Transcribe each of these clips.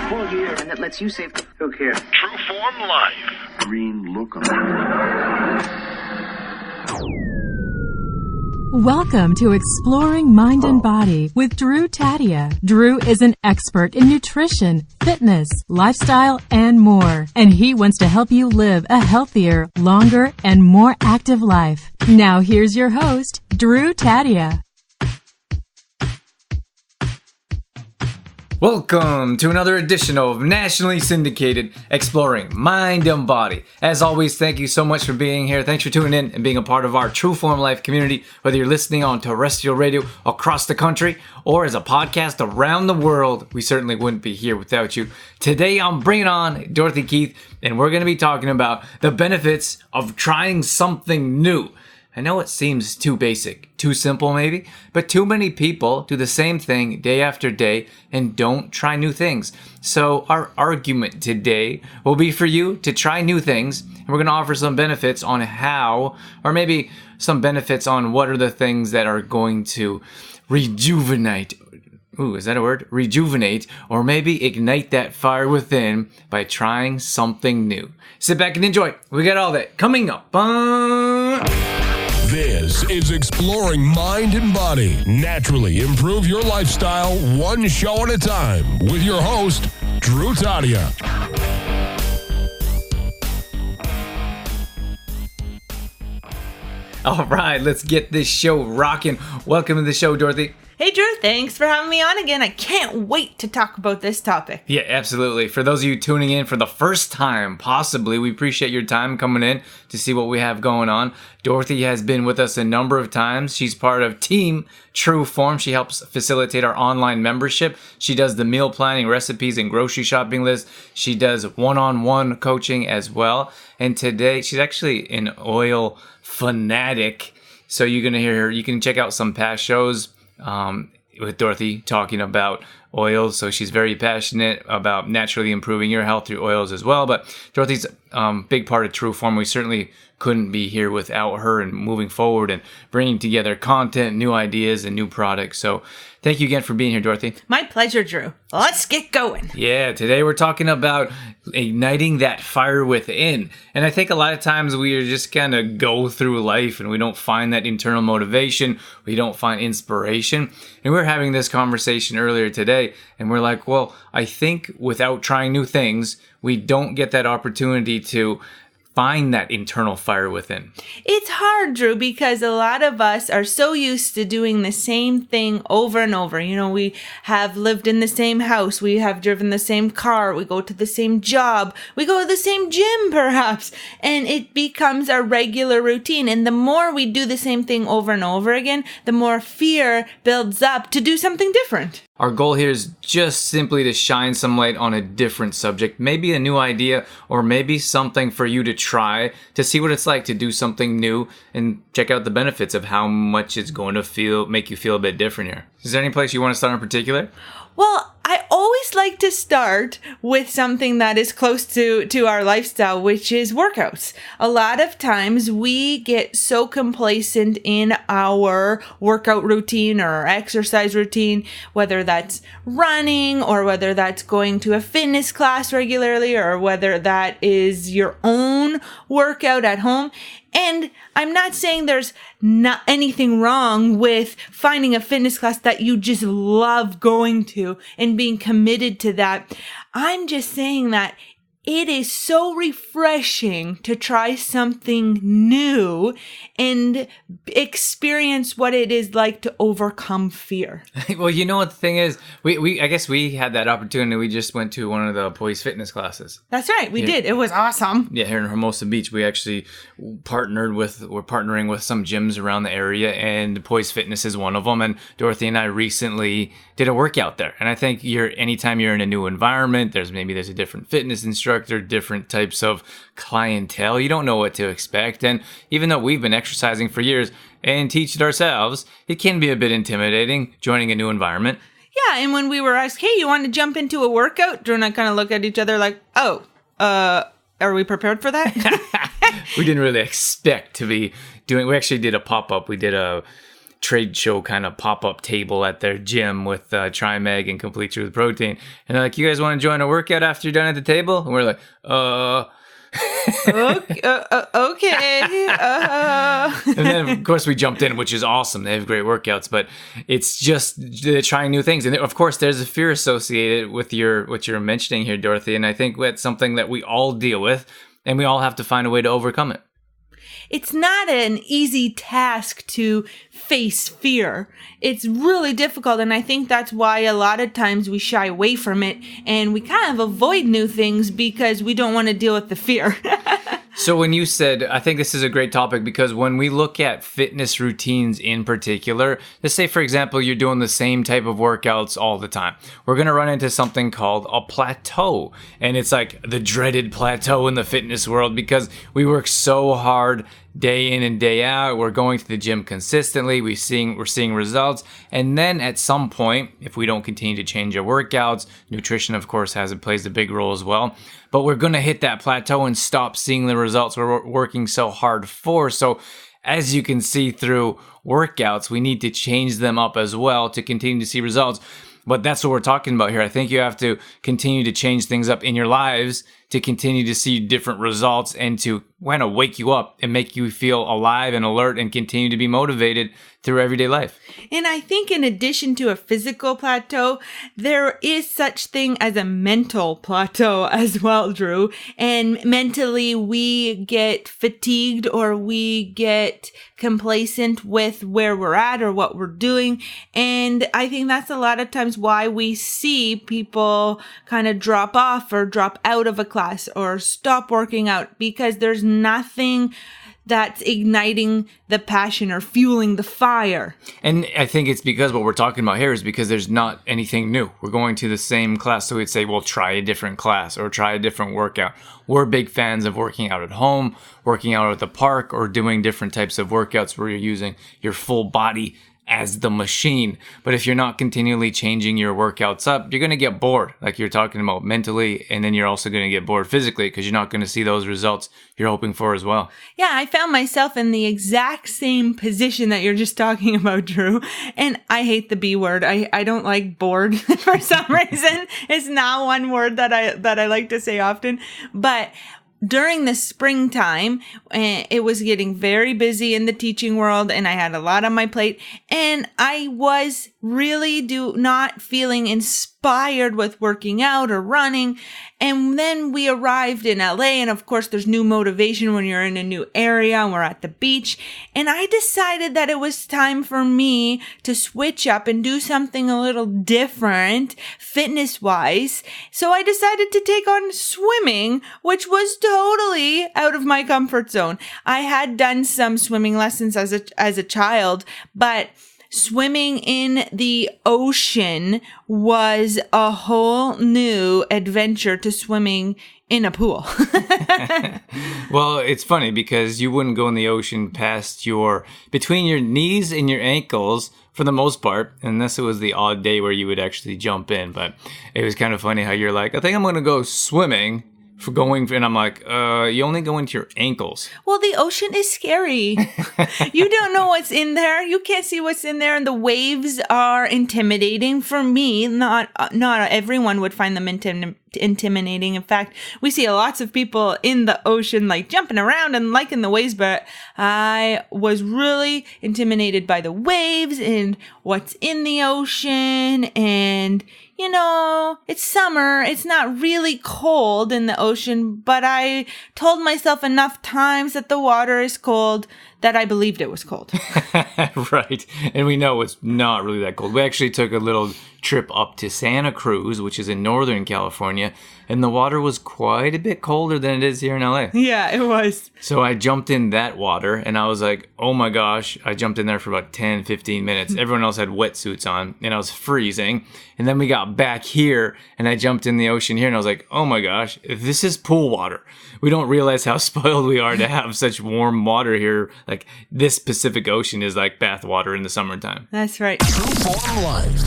full gear and that lets you save. Who cares? True Form Life. Green lookum. Welcome to Exploring Mind and Body with Drew Tadia. Drew is an expert in nutrition, fitness, lifestyle, and more. And he wants to help you live a healthier, longer, and more active life. Now here's your host, Drew Tadia. Welcome to another edition of nationally syndicated Exploring Mind and Body. As always, thank you so much for being here. Thanks for tuning in and being a part of our True Form Life community, whether you're listening on terrestrial radio across the country or as a podcast around the world. We certainly wouldn't be here without you. Today, I'm bringing on Dorothy Keith, and we're going to be talking about the benefits of trying something new. I know it seems too basic, too simple maybe, but too many people do the same thing day after day and don't try new things. So our argument today will be for you to try new things, and we're going to offer some benefits on how, or maybe some benefits on what are the things that are going to rejuvenate. Ooh, is that a word? Rejuvenate, or maybe ignite that fire within by trying something new. Sit back and enjoy. We got all that coming up. This is Exploring Mind and Body. Naturally improve your lifestyle one show at a time with your host, Drew Tadia. All right, let's get this show rocking. Welcome to the show, Dorothy. Hey Drew, thanks for having me on again. I can't wait to talk about this topic. Yeah, absolutely. For those of you tuning in for the first time, possibly, we appreciate your time coming in to see what we have going on. Dorothy has been with us a number of times. She's part of Team True Form. She helps facilitate our online membership. She does the meal planning, recipes, and grocery shopping list. She does one-on-one coaching as well. And today, she's actually an oil fanatic. So you're going to hear her. You can check out some past shows with Dorothy talking about oils. So she's very passionate about naturally improving your health through oils as well. But Dorothy's big part of True Form. We certainly couldn't be here without her and moving forward and bringing together content, new ideas, and new products. So thank you again for being here, Dorothy. My pleasure, Drew. Let's get going. Yeah, today we're talking about igniting that fire within. And I think a lot of times we just kind of go through life and we don't find that internal motivation. We don't find inspiration. And we were having this conversation earlier today, and we're like, well, I think without trying new things, we don't get that opportunity to find that internal fire within. It's hard, Drew, because a lot of us are so used to doing the same thing over and over. You know, we have lived in the same house. We have driven the same car. We go to the same job. We go to the same gym, perhaps. And it becomes our regular routine. And the more we do the same thing over and over again, the more fear builds up to do something different. Our goal here is just simply to shine some light on a different subject, maybe a new idea, or maybe something for you to try to see what it's like to do something new and check out the benefits of how much it's going to make you feel a bit different here. Is there any place you want to start in particular? Well, I always like to start with something that is close to our lifestyle, which is workouts. A lot of times we get so complacent in our workout routine or our exercise routine, whether that's running or whether that's going to a fitness class regularly or whether that is your own workout at home. And I'm not saying there's not anything wrong with finding a fitness class that you just love going to and being committed to that. I'm just saying that it is so refreshing to try something new and experience what it is like to overcome fear. Well, you know what the thing is? I guess we had that opportunity. We just went to one of the Poise fitness classes. That's right. We did. It was awesome. Yeah, here in Hermosa Beach, we're partnering with some gyms around the area, and Poise Fitness is one of them. And Dorothy and I recently did a workout there. And I think anytime you're in a new environment, there's a different fitness instructor, different types of clientele. You don't know what to expect. And even though we've been exercising for years and teach it ourselves, it can be a bit intimidating joining a new environment. Yeah, and when we were asked, hey, you want to jump into a workout? Drew and I kind of look at each other like, are we prepared for that? We didn't really expect to be doing, we actually did a pop-up. We did a trade show kind of pop-up table at their gym with TriMag and Complete You with Protein. And they're like, you guys want to join a workout after you're done at the table? And we're like, Okay. And then, of course, we jumped in, which is awesome. They have great workouts, but it's just they're trying new things. And of course, there's a fear associated with what you're mentioning here, Dorothy. And I think that's something that we all deal with, and we all have to find a way to overcome it. It's not an easy task to face fear. It's really difficult, and I think that's why a lot of times we shy away from it and we kind of avoid new things because we don't want to deal with the fear. So when you said, I think this is a great topic because when we look at fitness routines in particular, let's say, for example, you're doing the same type of workouts all the time. We're going to run into something called a plateau. And it's like the dreaded plateau in the fitness world because we work so hard day in and day out. We're going to the gym consistently. We're seeing results. And then at some point, if we don't continue to change our workouts, nutrition, of course, plays a big role as well. But we're going to hit that plateau and stop seeing the results we're working so hard for. So as you can see through workouts, we need to change them up as well to continue to see results. But that's what we're talking about here. I think you have to continue to change things up in your lives to continue to see different results and to kind of wake you up and make you feel alive and alert and continue to be motivated through everyday life. And I think in addition to a physical plateau, there is such thing as a mental plateau as well, Drew. And mentally, we get fatigued or we get complacent with where we're at or what we're doing. And I think that's a lot of times why we see people kind of drop off or drop out of a class or stop working out because there's nothing that's igniting the passion or fueling the fire. And I think it's because what we're talking about here is because there's not anything new. We're going to the same class, so we'd say, well, try a different class or try a different workout. We're big fans of working out at home, working out at the park, or doing different types of workouts where you're using your full body as the machine. But if you're not continually changing your workouts up, you're going to get bored, like you're talking about mentally, and then you're also going to get bored physically because you're not going to see those results you're hoping for as well. Yeah, I found myself in the exact same position that you're just talking about, Drew. And I hate the B word. I don't like bored for some reason. It's not one word that I like to say often. But during the springtime, it was getting very busy in the teaching world and I had a lot on my plate and I was really not feeling inspired with working out or running. And then we arrived in LA and of course there's new motivation when you're in a new area and we're at the beach. And I decided that it was time for me to switch up and do something a little different fitness wise. So I decided to take on swimming, which was totally out of my comfort zone. I had done some swimming lessons as a child, but swimming in the ocean was a whole new adventure to swimming in a pool. Well, it's funny because you wouldn't go in the ocean between your knees and your ankles for the most part, unless it was the odd day where you would actually jump in. But it was kind of funny how you're like, I think I'm going to go swimming. And I'm like, you only go into your ankles. Well, the ocean is scary. You don't know what's in there. You can't see what's in there. And the waves are intimidating for me. Not everyone would find them intimidating. In fact, we see lots of people in the ocean, like jumping around and liking the waves. But I was really intimidated by the waves and what's in the ocean. And you know, it's summer. It's not really cold in the ocean, but I told myself enough times that the water is cold that I believed it was cold. Right. And we know it's not really that cold. We actually took a little trip up to Santa Cruz, which is in Northern California, and the water was quite a bit colder than it is here in LA. Yeah, it was. So I jumped in that water and I was like, oh my gosh. I jumped in there for about 10, 15 minutes. Everyone else had wetsuits on and I was freezing. And then we got back here and I jumped in the ocean here and I was like, oh my gosh, this is pool water. We don't realize how spoiled we are to have such warm water here. Like this Pacific Ocean is like bath water in the summertime. That's right. True Form Life.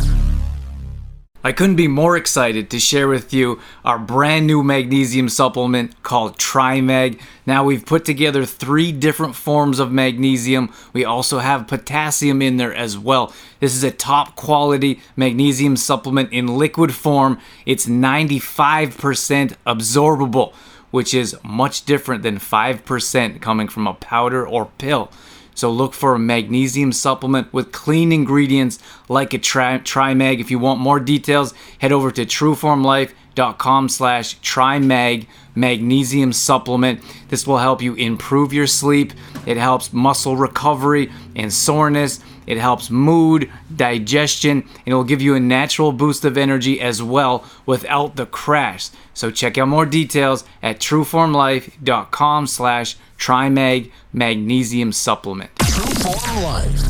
I couldn't be more excited to share with you our brand new magnesium supplement called TriMag. Now we've put together 3 different forms of magnesium. We also have potassium in there as well. This is a top quality magnesium supplement in liquid form. It's 95% absorbable, which is much different than 5% coming from a powder or pill. So look for a magnesium supplement with clean ingredients like a TriMag. If you want more details, head over to trueformlife.com/TriMag magnesium supplement. This will help you improve your sleep. It helps muscle recovery and soreness. It helps mood, digestion, and it will give you a natural boost of energy as well without the crash. So check out more details at trueformlife.com/TriMag magnesium supplement. Trueform Life.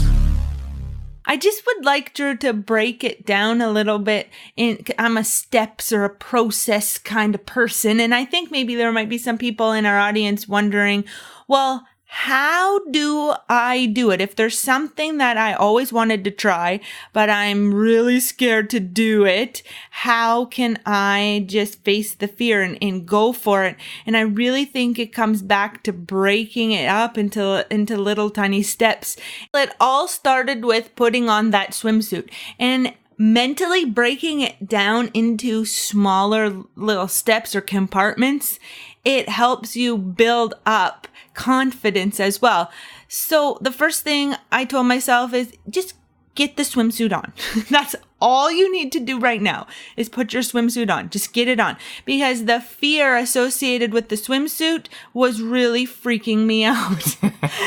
I just would like Drew to break it down a little bit. I'm a steps or a process kind of person, and I think maybe there might be some people in our audience wondering, well, how do I do it? If there's something that I always wanted to try, but I'm really scared to do it, how can I just face the fear and go for it? And I really think it comes back to breaking it up into little tiny steps. It all started with putting on that swimsuit and mentally breaking it down into smaller little steps or compartments. It helps you build up confidence as well. So the first thing I told myself is just get the swimsuit on. That's all you need to do right now is put your swimsuit on. Just get it on. Because the fear associated with the swimsuit was really freaking me out.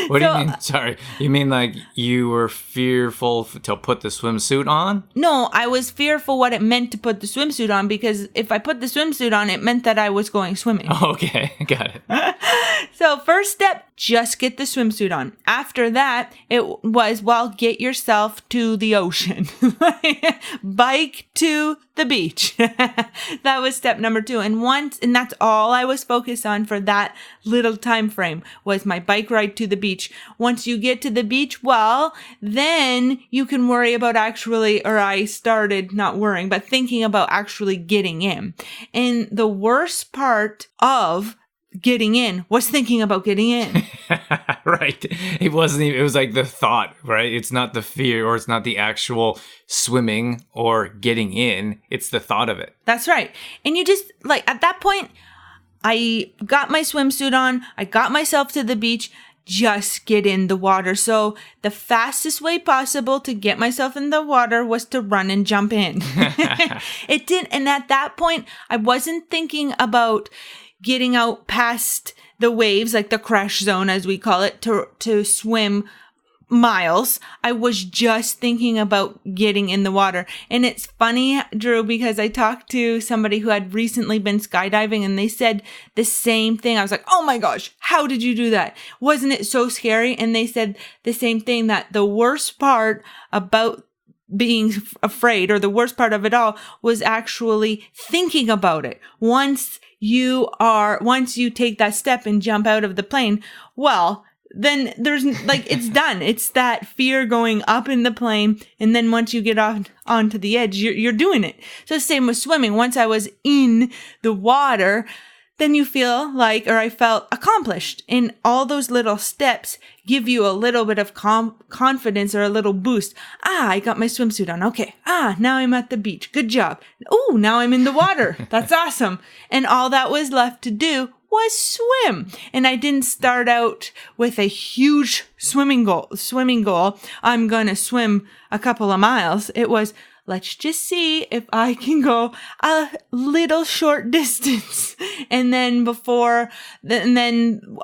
What do you mean? Sorry. You mean like you were fearful to put the swimsuit on? No, I was fearful what it meant to put the swimsuit on, because if I put the swimsuit on, it meant that I was going swimming. Okay, got it. So first step, just get the swimsuit on. After that, it was, well, get yourself to the ocean. Bike to the beach. That was step number 2. And that's all I was focused on for that little time frame, was my bike ride to the beach. Once you get to the beach, well, then you can worry about I started not worrying, but thinking about actually getting in. And the worst part of getting in was thinking about getting in. Right. It was like the thought, right? It's not the fear, or it's not the actual swimming or getting in. It's the thought of it. That's right. And you just, like, at that point, I got my swimsuit on. I got myself to the beach. Just get in the water. So the fastest way possible to get myself in the water was to run and jump in. It didn't. And at that point, I wasn't thinking about getting out past the waves, like the crash zone, as we call it, to swim miles. I was just thinking about getting in the water. And it's funny, Drew, because I talked to somebody who had recently been skydiving, and they said the same thing. I was like, oh my gosh, how did you do that? Wasn't it so scary? And they said the same thing, that the worst part about being afraid, or the worst part of it all, was actually thinking about it. Once you take that step and jump out of the plane, well, then there's like, it's done. It's that fear going up in the plane. And then once you get onto the edge, you're doing it. So same with swimming. Once I was in the water, then you feel like, or I felt accomplished. And all those little steps give you a little bit of confidence, or a little boost. I got my swimsuit on. Okay. Now I'm at the beach. Good job. Oh, now I'm in the water. That's awesome. And all that was left to do was swim. And I didn't start out with a huge swimming goal. I'm going to swim a couple of miles. It was, let's just see if I can go a little short distance. And then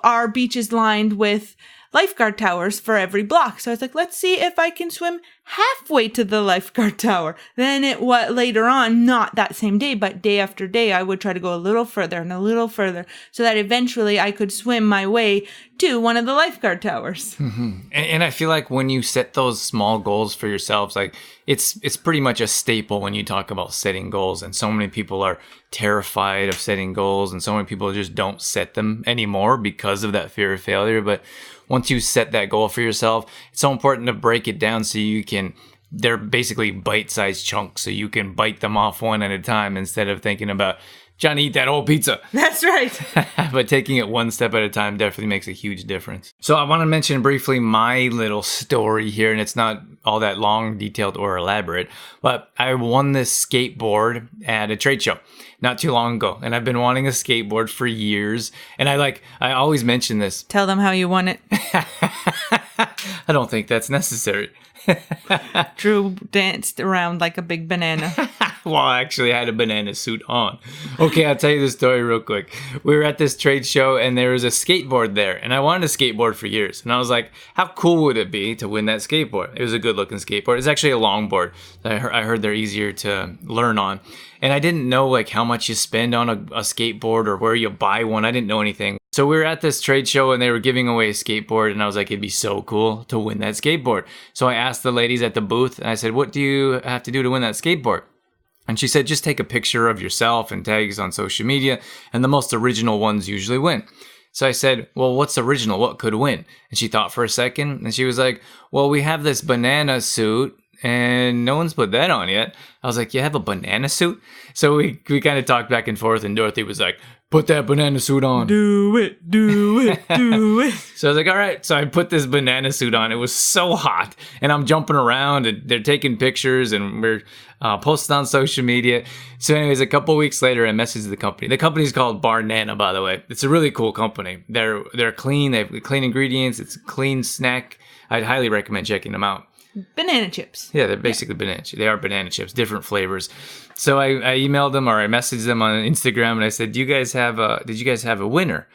our beach is lined with lifeguard towers for every block. So I was like, let's see if I can swim halfway to the lifeguard tower. Then later on, not that same day, but day after day, I would try to go a little further and a little further, so that eventually I could swim my way to one of the lifeguard towers. Mm-hmm. And I feel like when you set those small goals for yourselves, like it's pretty much a staple when you talk about setting goals. And so many people are terrified of setting goals, and so many people just don't set them anymore because of that fear of failure. But once you set that goal for yourself, it's so important to break it down so you can they're basically bite-sized chunks, so you can bite them off one at a time instead of thinking about trying to eat that whole pizza. That's right. But taking it one step at a time definitely makes a huge difference. So I want to mention briefly my little story here, and it's not all that long, detailed, or elaborate, but I won this skateboard at a trade show not too long ago, and I've been wanting a skateboard for years, and I always mention this. Tell them how you won it. I don't think that's necessary. Drew danced around like a big banana. Well, actually, I had a banana suit on. Okay, I'll tell you the story real quick. We were at this trade show, and there was a skateboard there, and I wanted a skateboard for years. And I was like, how cool would it be to win that skateboard? It was a good-looking skateboard. It's actually a longboard. I heard they're easier to learn on. And I didn't know like how much you spend on a skateboard or where you buy one. I didn't know anything. So we were at this trade show and they were giving away a skateboard, and I was like, it'd be so cool to win that skateboard. So I asked the ladies at the booth, and I said, what do you have to do to win that skateboard? And she said, just take a picture of yourself and tag us on social media, and the most original ones usually win. So I said, well, what's original? What could win? And she thought for a second, and she was like, well, we have this banana suit, and no one's put that on yet. I was like, you have a banana suit? So we kind of talked back and forth, and Dorothy was like, put that banana suit on. Do it, do it, do it. So I was like, all right. So I put this banana suit on. It was so hot, and I'm jumping around, and they're taking pictures, and we're posting on social media. So anyways, a couple weeks later, I messaged the company. The company's called Barnana, by the way. It's a really cool company. They're clean. They have clean ingredients. It's a clean snack. I'd highly recommend checking them out. Banana chips. Yeah, they're basically banana chips. They are banana chips, different flavors. So I emailed them, or I messaged them on Instagram, and I said, did you guys have a winner?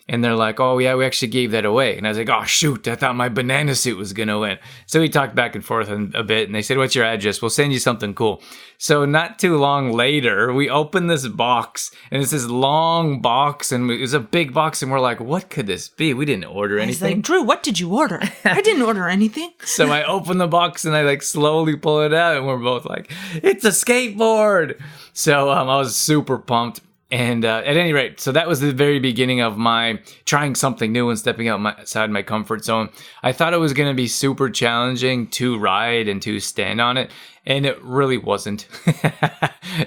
And they're like, oh yeah, we actually gave that away. And I was like, oh shoot, I thought my banana suit was gonna win. So we talked back and forth a bit, and they said, what's your address? We'll send you something cool. So not too long later, we opened this box, and it's this long box, and it was a big box, and we're like, what could this be? We didn't order anything. He's like, Drew, what did you order? I didn't order anything. So I open the box, and I like slowly pull it out, and we're both like, it's a skateboard. So I was super pumped. And at any rate, so that was the very beginning of my trying something new and stepping outside my comfort zone. I thought it was going to be super challenging to ride and to stand on it, and it really wasn't.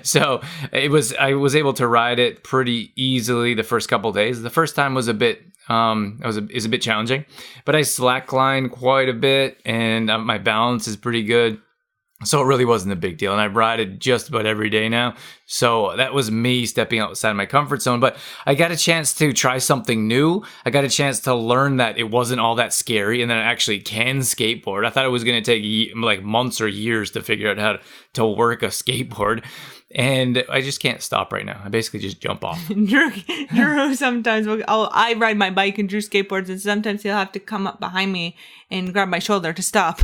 So I was able to ride it pretty easily the first couple of days. The first time was a bit is a bit challenging, but I slacklined quite a bit, and my balance is pretty good. So it really wasn't a big deal, and I ride it just about every day now. So that was me stepping outside my comfort zone, but I got a chance to try something new. I got a chance to learn that it wasn't all that scary, and that I actually can skateboard. I thought it was going to take like months or years to figure out how to work a skateboard. And I just can't stop right now. I basically just jump off. Drew sometimes I ride my bike and Drew skateboards, and sometimes he'll have to come up behind me and grab my shoulder to stop.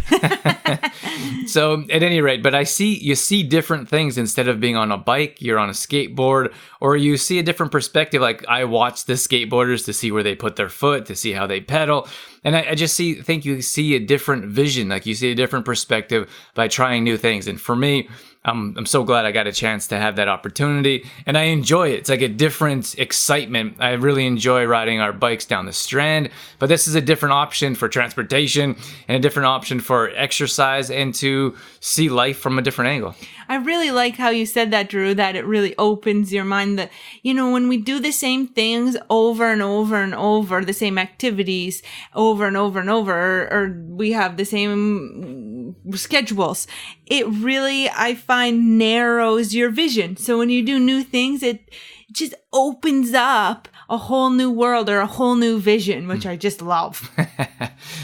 So at any rate, but you see different things. Instead of being on a bike, you're on a skateboard, or you see a different perspective. Like I watch the skateboarders to see where they put their foot, to see how they pedal. And I just think you see a different vision. Like you see a different perspective by trying new things. And for me, I'm so glad I got a chance to have that opportunity, and I enjoy it. It's like a different excitement. I really enjoy riding our bikes down the Strand, but this is a different option for transportation and a different option for exercise and to see life from a different angle. I really like how you said that, Drew, that it really opens your mind that, when we do the same things over and over and over, the same activities over and over and over, or we have the same schedules, it really, I find, narrows your vision. So when you do new things, it just opens up a whole new world or a whole new vision, which I just love.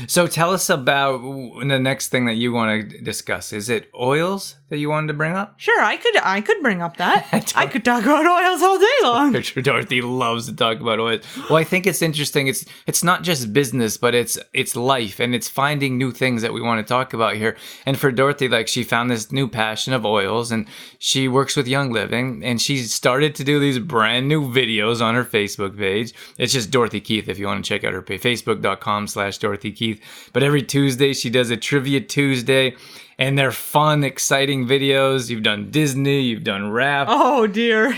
So tell us about the next thing that you want to discuss. Is it oils that you wanted to bring up? Sure, I could bring up that. I could talk about oils all day long. Dorothy loves to talk about oils. Well, I think it's interesting. It's not just business, but it's life, and it's finding new things that we want to talk about here. And for Dorothy, like, she found this new passion of oils, and she works with Young Living, and she started to do these brand new videos on her Facebook page. It's just Dorothy Keith if you want to check out her page, facebook.com/Dorothy Keith. But every Tuesday she does a Trivia Tuesday, and they're fun, exciting videos. You've done Disney, you've done rap. Oh dear,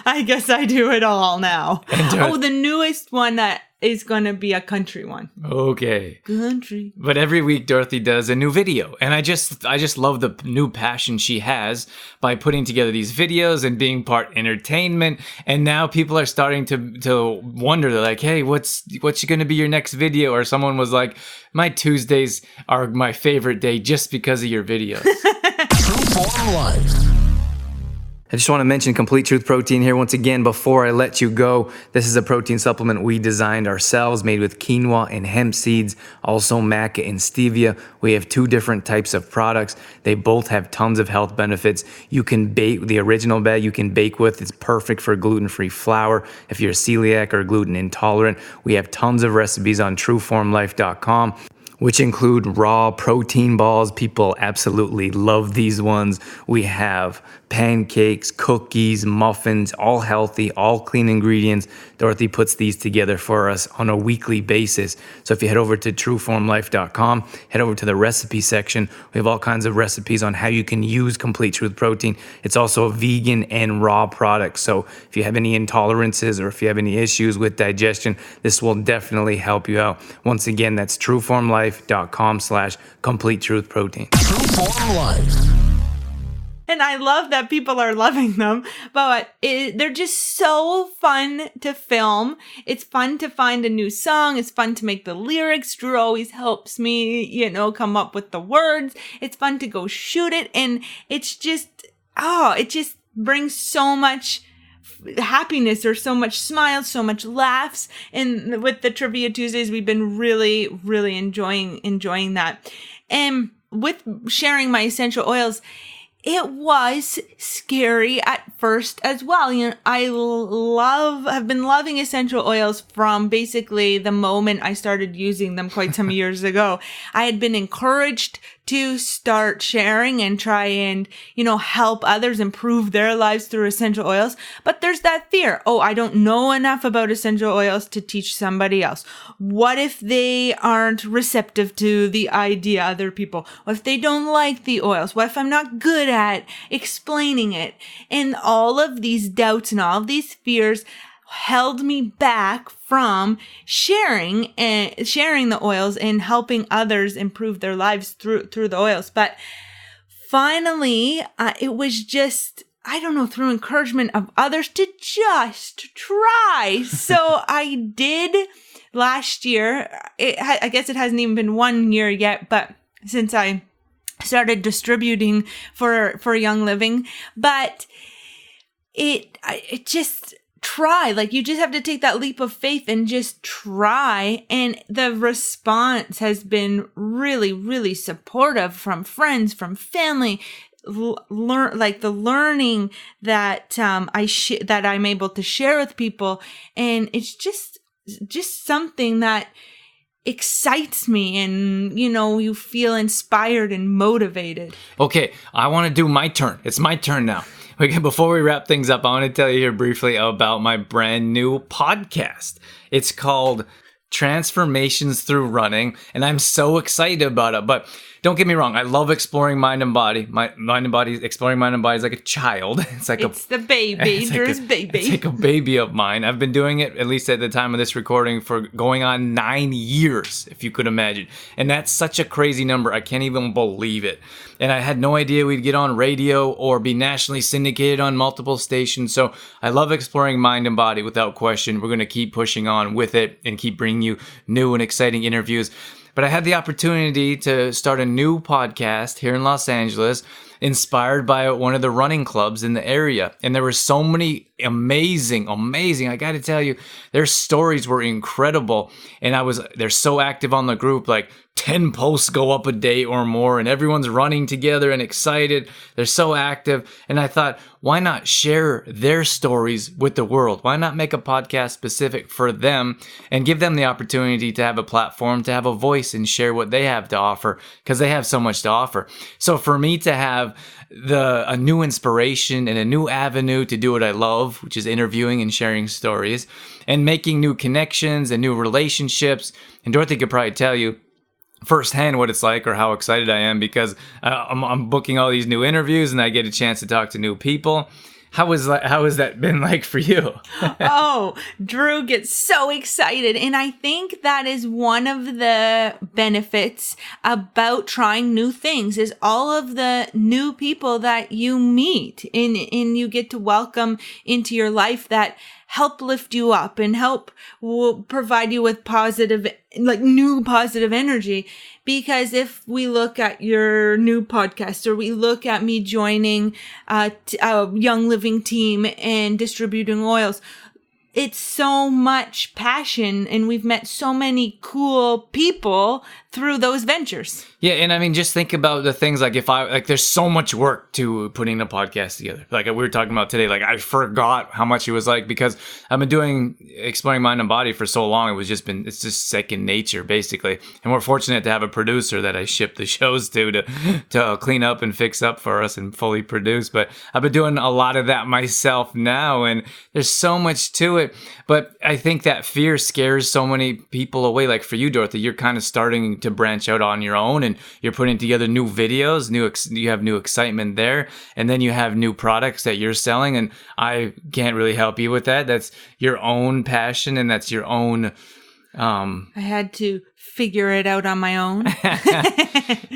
I guess I do it all now. The newest one that is going to be a country one. Okay. Country. But every week Dorothy does a new video, and I just love the new passion she has by putting together these videos and being part entertainment. And now people are starting to wonder. They're like, "Hey, what's going to be your next video?" Or someone was like, "My Tuesdays are my favorite day just because of your videos." True Form Life. I just want to mention Complete Truth Protein here once again before I let you go. This is a protein supplement we designed ourselves, made with quinoa and hemp seeds, also maca and stevia. We have 2 different types of products. They both have tons of health benefits. You can bake the original bag, you can bake with. It's perfect for gluten-free flour. If you're celiac or gluten intolerant, we have tons of recipes on trueformlife.com, which include raw protein balls. People absolutely love these ones. We have pancakes, cookies, muffins, all healthy, all clean ingredients. Dorothy puts these together for us on a weekly basis. So if you head over to trueformlife.com, head over to the recipe section. We have all kinds of recipes on how you can use Complete Truth Protein. It's also a vegan and raw product. So if you have any intolerances or if you have any issues with digestion, this will definitely help you out. Once again, that's trueformlife.com/Complete Truth Protein. True Form Life. And I love that people are loving them, but they're just so fun to film. It's fun to find a new song. It's fun to make the lyrics. Drew always helps me, come up with the words. It's fun to go shoot it. And it's just, it just brings so much happiness or so much smiles, so much laughs. And with the Trivia Tuesdays, we've been really, really enjoying that. And with sharing my essential oils, it was scary at first as well. I have been loving essential oils from basically the moment I started using them quite some years ago. I had been encouraged to start sharing and try and, help others improve their lives through essential oils. But there's that fear. Oh, I don't know enough about essential oils to teach somebody else. What if they aren't receptive to the idea, other people? What if they don't like the oils? What if I'm not good at explaining it? And all of these doubts and all of these fears held me back from sharing the oils and helping others improve their lives through the oils. But finally, it was just, through encouragement of others to just try. So I did last year. I guess it hasn't even been 1 year yet, but since I started distributing for Young Living, but it just try. Like, you just have to take that leap of faith and just try. And the response has been really, really supportive from friends, from family. The learning that that I'm able to share with people, and it's just something that excites me, and you feel inspired and motivated. Okay, I want to do my turn. It's my turn now. Okay, before we wrap things up, I want to tell you here briefly about my brand new podcast. It's called Transformations Through Running, and I'm so excited about it. But don't get me wrong, I love exploring mind and body. Exploring mind and body is like a child. It's the baby, Drew's baby. It's like a baby of mine. I've been doing it, at least at the time of this recording, for going on 9 years, if you could imagine. And that's such a crazy number. I can't even believe it. And I had no idea we'd get on radio or be nationally syndicated on multiple stations. So I love exploring mind and body without question. We're going to keep pushing on with it and keep bringing you new and exciting interviews. But I had the opportunity to start a new podcast here in Los Angeles, inspired by one of the running clubs in the area. And there were so many amazing, I got to tell you, their stories were incredible. And they're so active on the group, like 10 posts go up a day or more, and everyone's running together and excited. They're so active. And I thought, why not share their stories with the world? Why not make a podcast specific for them and give them the opportunity to have a platform, to have a voice and share what they have to offer, because they have so much to offer. So for me to have a new inspiration and a new avenue to do what I love, which is interviewing and sharing stories and making new connections and new relationships. And Dorothy could probably tell you firsthand what it's like, or how excited I am, because I'm booking all these new interviews and I get a chance to talk to new people. How has that been like for you? Oh, Drew gets so excited. And I think that is one of the benefits about trying new things is all of the new people that you meet and you get to welcome into your life that help lift you up and will provide you with new positive energy. Because if we look at your new podcast, or we look at me joining a Young Living team and distributing oils, it's so much passion, and we've met so many cool people through those ventures. Yeah, and I mean, just think about the things there's so much work to putting a podcast together. Like we were talking about today, like I forgot how much it was like because I've been doing Exploring Mind and Body for so long. It's just second nature, basically. And we're fortunate to have a producer that I ship the shows to clean up and fix up for us and fully produce. But I've been doing a lot of that myself now, and there's so much to it. But I think that fear scares so many people away. Like for you, Dorothy, you're kind of starting to branch out on your own, and you're putting together new videos, you have new excitement there, and then you have new products that you're selling, and I can't really help you with that. That's your own passion, and that's your own I had to figure it out on my own.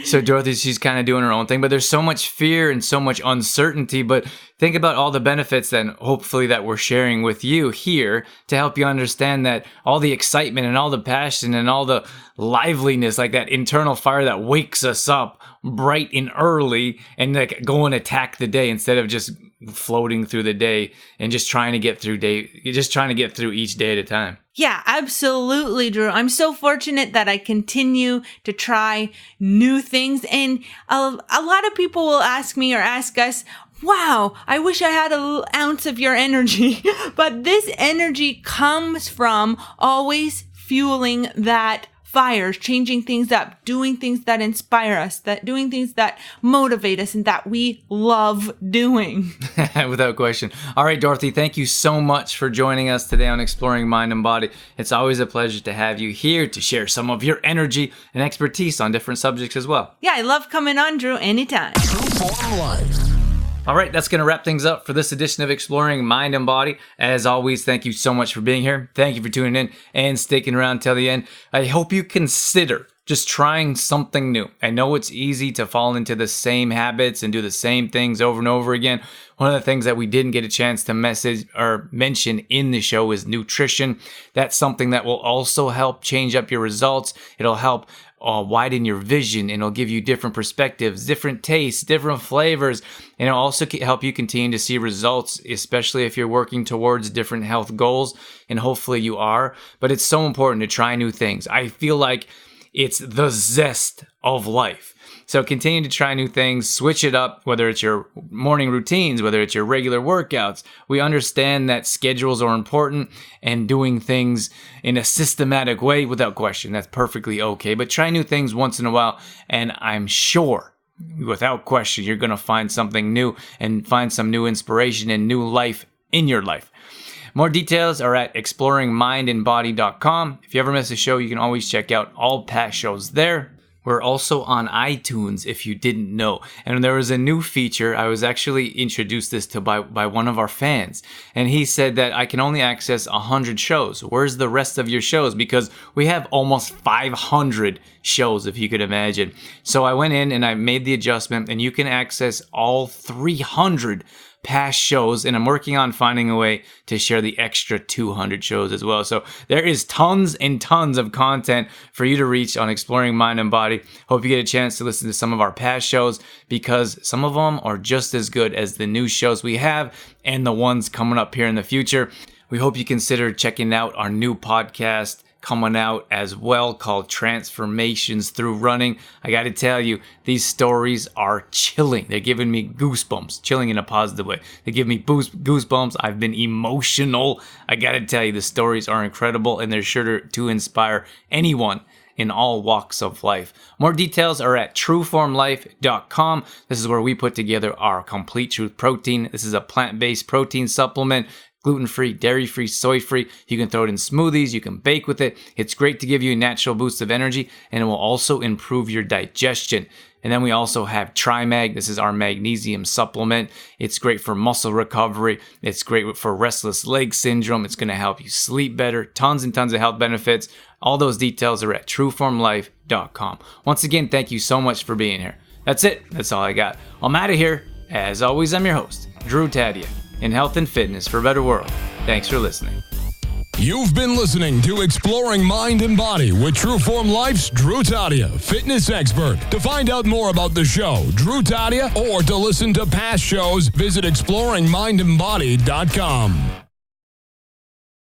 So Dorothy, she's kind of doing her own thing, but there's so much fear and so much uncertainty. But think about all the benefits then, hopefully, that we're sharing with you here to help you understand that all the excitement and all the passion and all the liveliness, like that internal fire that wakes us up bright and early and like go and attack the day instead of just floating through the day and just trying to get through each day at a time. Yeah, absolutely, Drew. I'm so fortunate that I continue to try new things. And a lot of people will ask me or ask us, wow, I wish I had a little ounce of your energy. But this energy comes from always fueling that fires, changing things up, doing things that inspire us, doing things that motivate us and that we love doing. Without question. All right, Dorothy, thank you so much for joining us today on Exploring Mind and Body. It's always a pleasure to have you here to share some of your energy and expertise on different subjects as well. Yeah, I love coming on, Drew, anytime. True Form Life. All right, that's going to wrap things up for this edition of Exploring Mind and Body. As always, thank you so much for being here. Thank you for tuning in and sticking around till the end. I hope you consider just trying something new. I know it's easy to fall into the same habits and do the same things over and over again. One of the things that we didn't get a chance to mention in the show is nutrition. That's something that will also help change up your results. It'll help widen your vision, and it'll give you different perspectives, different tastes, different flavors, and it'll also help you continue to see results, especially if you're working towards different health goals, and hopefully you are. But it's so important to try new things. I feel like it's the zest of life. So continue to try new things, switch it up, whether it's your morning routines, whether it's your regular workouts. We understand that schedules are important, and doing things in a systematic way, without question, that's perfectly okay. But try new things once in a while, and I'm sure, without question, you're going to find something new and find some new inspiration and new life in your life. More details are at exploringmindandbody.com. If you ever miss a show, you can always check out all past shows there. We're also on iTunes, if you didn't know. And there was a new feature. I was actually introduced this to by one of our fans. And he said that I can only access 100 shows. Where's the rest of your shows? Because we have almost 500 shows, if you could imagine. So I went in and I made the adjustment, and you can access all 300 past shows, and I'm working on finding a way to share the extra 200 shows as well. So there is tons and tons of content for you to reach on Exploring Mind and Body. Hope you get a chance to listen to some of our past shows, because some of them are just as good as the new shows we have and the ones coming up here in the future. We hope you consider checking out our new podcast coming out as well, called Transformations Through Running. I got to tell you, these stories are chilling. They're giving me goosebumps, chilling in a positive way. They give me goosebumps. I've been emotional. I got to tell you, the stories are incredible, and they're sure to inspire anyone in all walks of life. More details are at trueformlife.com. This is where we put together our Complete Truth protein. This is a plant-based protein supplement Gluten-free, dairy-free, soy-free. You can throw it in smoothies. You can bake with it. It's great to give you a natural boost of energy, and it will also improve your digestion. And then we also have TriMag. This is our magnesium supplement. It's great for muscle recovery. It's great for restless leg syndrome. It's going to help you sleep better. Tons and tons of health benefits. All those details are at trueformlife.com. Once again, thank you so much for being here. That's it. That's all I got. I'm out of here. As always, I'm your host, Drew Tadia, in health and fitness for a better world. Thanks for listening. You've been listening to Exploring Mind and Body with Trueform Life's Drew Tadia, fitness expert. To find out more about the show, Drew Tadia, or to listen to past shows, visit exploringmindandbody.com.